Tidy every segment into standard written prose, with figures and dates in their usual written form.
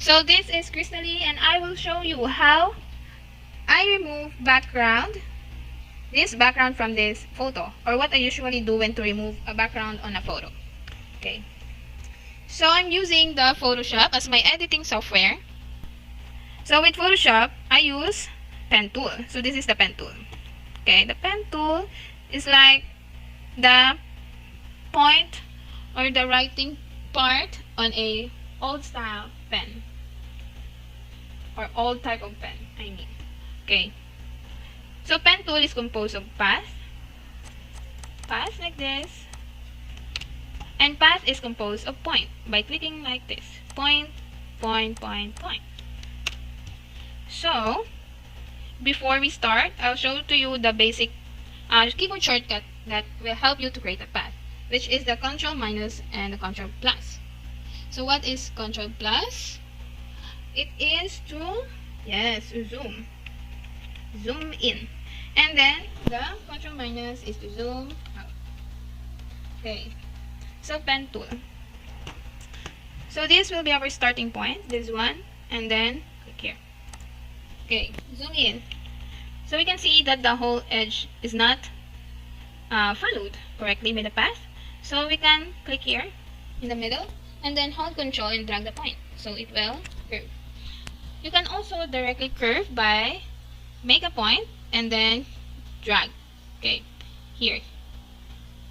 So this is Crystalline, and I will show you how I remove this background from this photo, or what I usually do when to remove a background on a photo. Okay. So I'm using the Photoshop as my editing software. So with Photoshop, I use pen tool. So this is the pen tool. Okay, the pen tool is like the point or the writing part on a old style pen, or old type of pen, I mean. Okay. So pen tool is composed of path like this, and path is composed of point by clicking like this. Point, point, point, point. So before we start, I'll show to you the basic keyboard shortcut that will help you to create a path, which is the Control minus and the Control plus. So what is Control plus? It is to, yes, zoom in, and then the Control minus is to zoom out. Okay, so pen tool. So this will be our starting point, this one, and then click here. Okay, zoom in. So we can see that the whole edge is not followed correctly by the path. So we can click here in the middle and then hold Control and drag the point, so it will curve. You can also directly curve by make a point and then drag. Okay, here.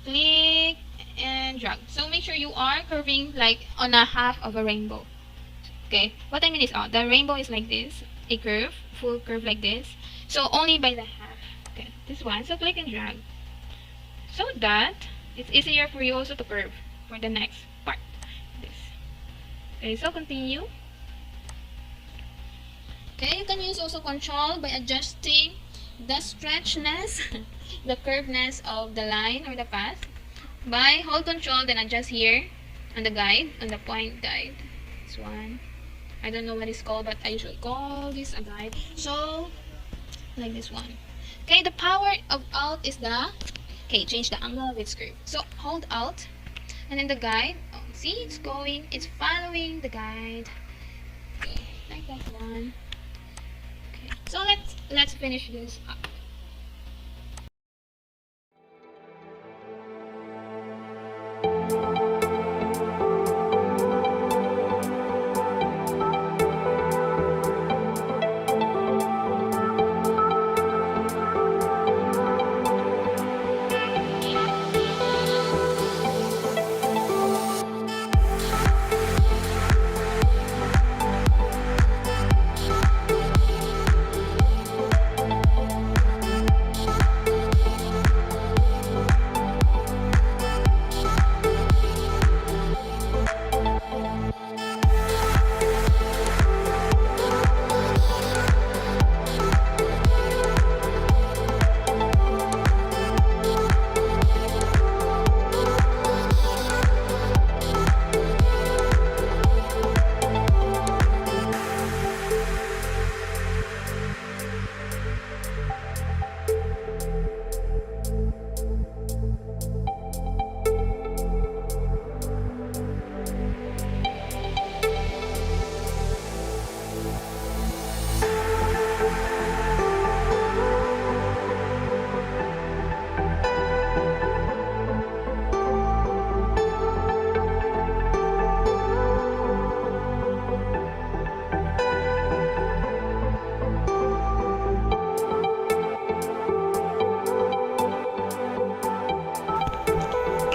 Click and drag. So make sure you are curving like on a half of a rainbow. Okay, what I mean is, the rainbow is like this, a curve, full curve like this. So only by the half. Okay, this one. So click and drag, so that it's easier for you also to curve for the next part. This. Okay, so continue. Okay, you can use also Control by adjusting the stretchness, the curveness of the line or the path. By hold Control, then adjust here on the guide, on the point guide. This one. I don't know what it's called, but I usually call this a guide. So, like this one. Okay, the power of Alt is change the angle of its curve. So, hold Alt, and then the guide. Oh, see, it's following the guide. Okay, like that one. Okay, so let's finish this up.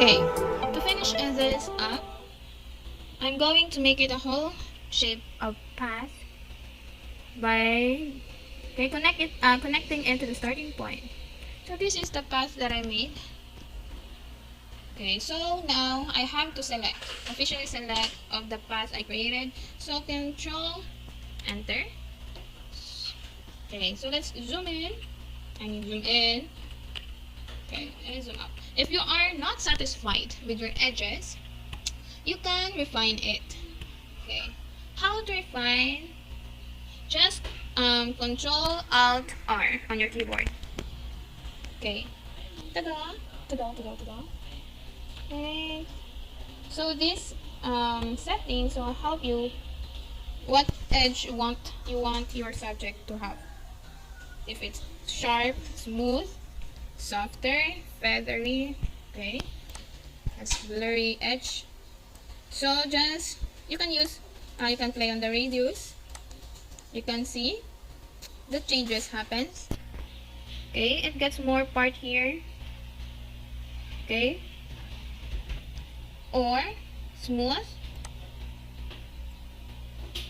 Okay, to finish this up, I'm going to make it a whole shape of path by connecting it to the starting point. So this is the path that I made. Okay, so now I have to officially select of the path I created. So Control Enter. Okay, so let's zoom in. Zoom in. Okay, and zoom out. If you are not satisfied with your edges, you can refine it. Okay, how to refine? Just Control Alt R on your keyboard. Okay, tada, tada, tada, tada. Okay, so this settings will help you what edge you want your subject to have. If it's sharp, smooth, softer, feathery, okay, has blurry edge. So just you can play on the radius. You can see the changes happens. Okay, it gets more part here. Okay, or smooth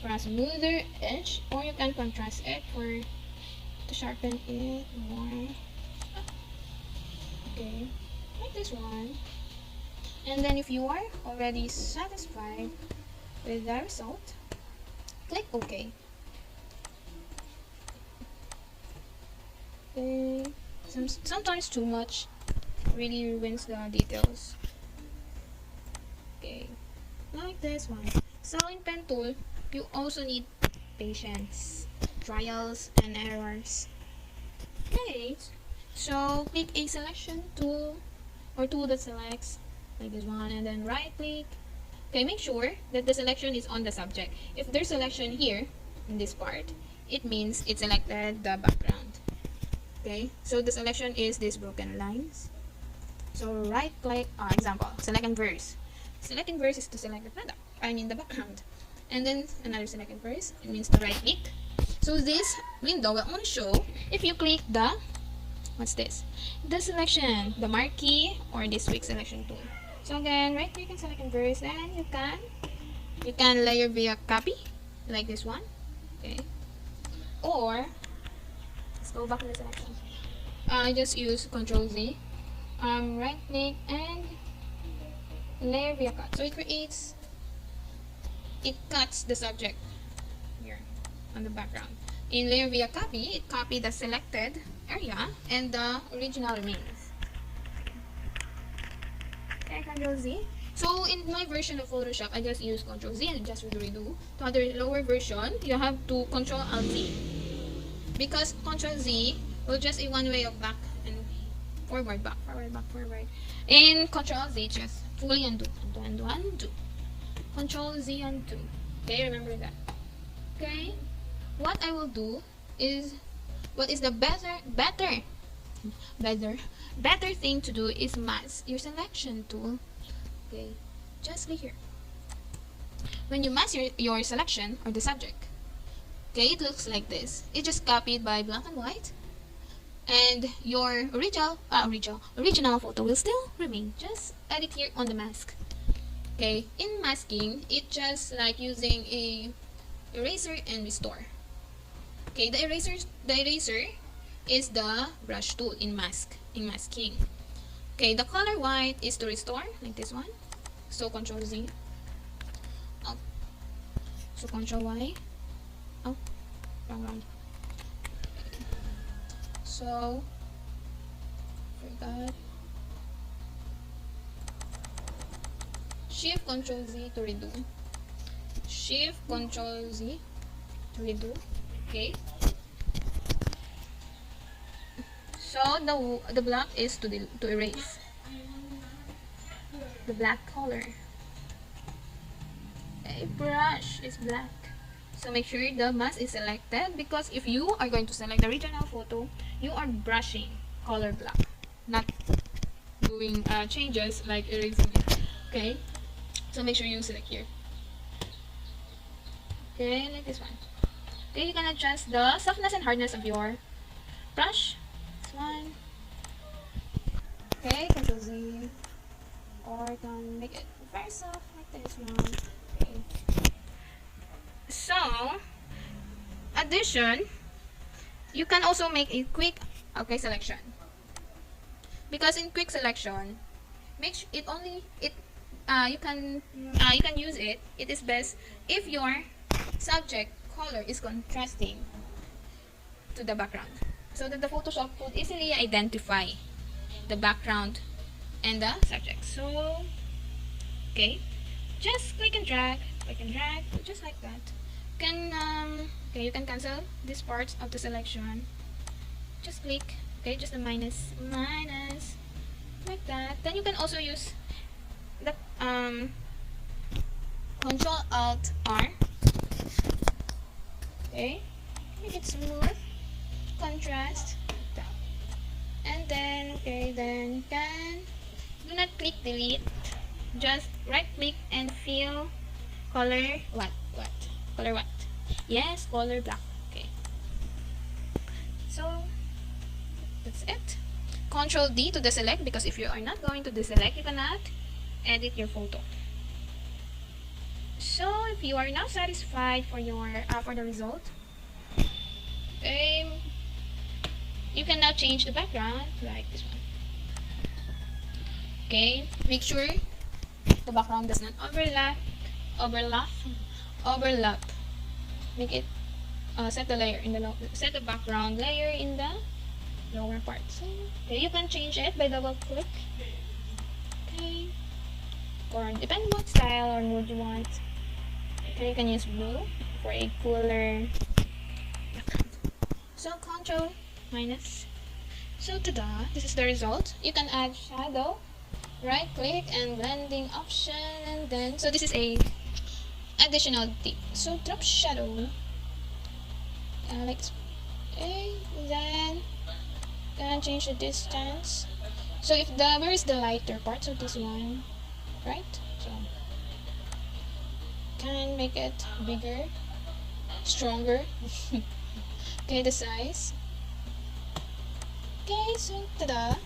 for a smoother edge, or you can contrast it to sharpen it more. Okay, like this one. And then if you are already satisfied with the result, click OK. Okay, sometimes too much really ruins the details. Okay, like this one. So in pen tool, you also need patience, trials and errors. Okay, so click a selection tool or tool that selects like this one, and then right click. Okay, make sure that the selection is on the subject. If there's selection here in this part, it means it selected the background. Okay, so the selection is these broken lines. So right click, example, select and verse. Selecting verse is to select the product, the background. And then another select and verse, it means to right click. So this window will only show if you click the, what's this? The selection, the marquee or this quick selection tool. So again, right click and select and verse, then you can layer via copy, like this one. Okay. Or let's go back to the selection. I just use Ctrl Z. Right click and layer via cut. So it cuts the subject here on the background. In layer via copy, it copies the selected area and the original remains. Okay, Ctrl Z. So in my version of Photoshop, I just use Ctrl Z and just redo. To other lower version, you have to Ctrl Alt Z. Because Ctrl Z will just a one way of back and forward, back, forward, back, forward. In Ctrl Z, just fully undo, undo, undo, undo. Ctrl Z undo. Okay, remember that. Okay, what I will do is, what is the better thing to do is mask your selection tool. Okay, just click here. When you mask your selection or the subject, okay, it looks like this. It's just copied by black and white, and your original photo will still remain. Just edit here on the mask. Okay, in masking, it's just like using a eraser and restore. Okay, the eraser is the brush tool in masking. Okay, the color white is to restore, like this one. So Ctrl Z. Oh. So Ctrl Y. Oh, wrong. So forgot. Shift Ctrl Z to redo. Shift Ctrl Z to redo. Okay. So the black is to erase. The black color. A brush is black. So make sure the mask is selected, because if you are going to select the original photo, you are brushing color black, not doing changes like erasing it. Okay. So make sure you select here. Okay, like this one. Okay, you can adjust the softness and hardness of your brush. This one. Okay, Ctrl Z. Or you can make it very soft like this one. Okay. So, addition, you can also make a quick selection. Because in quick selection, you can use it. It is best if your subject color is contrasting to the background, so that the Photoshop could easily identify the background and the subject. So, okay, just click and drag, just like that. You can cancel this part of the selection. Just click, okay, just a minus, like that. Then you can also use the Ctrl Alt R Okay, make it smooth, contrast, and then okay, then you can do not click delete. Just right click and fill color what color what? Yes, color black. Okay, so that's it. Control D to deselect, because if you are not going to deselect, you cannot edit your photo. So if you are now satisfied for your for the result, you can now change the background like this one. Okay, make sure the background does not overlap. Make it set the background layer in the lower part. So okay, you can change it by double click. Okay, or depending what style or mood you want. Okay, you can use blue for a cooler background. So Control minus. So tada, this is the result. You can add shadow, right click and blending option, and then so this is a additional tip. So drop shadow, like okay, then can change the distance. So if where is the lighter part? So this one, right? So can make it bigger, stronger. Okay, the size. Okay, so tada.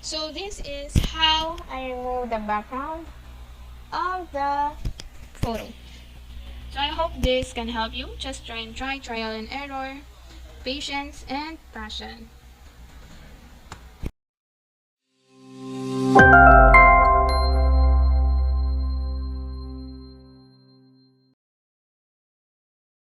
So this is how I remove the background of the photo. So I hope this can help you. Just try and try, trial and error, patience and passion.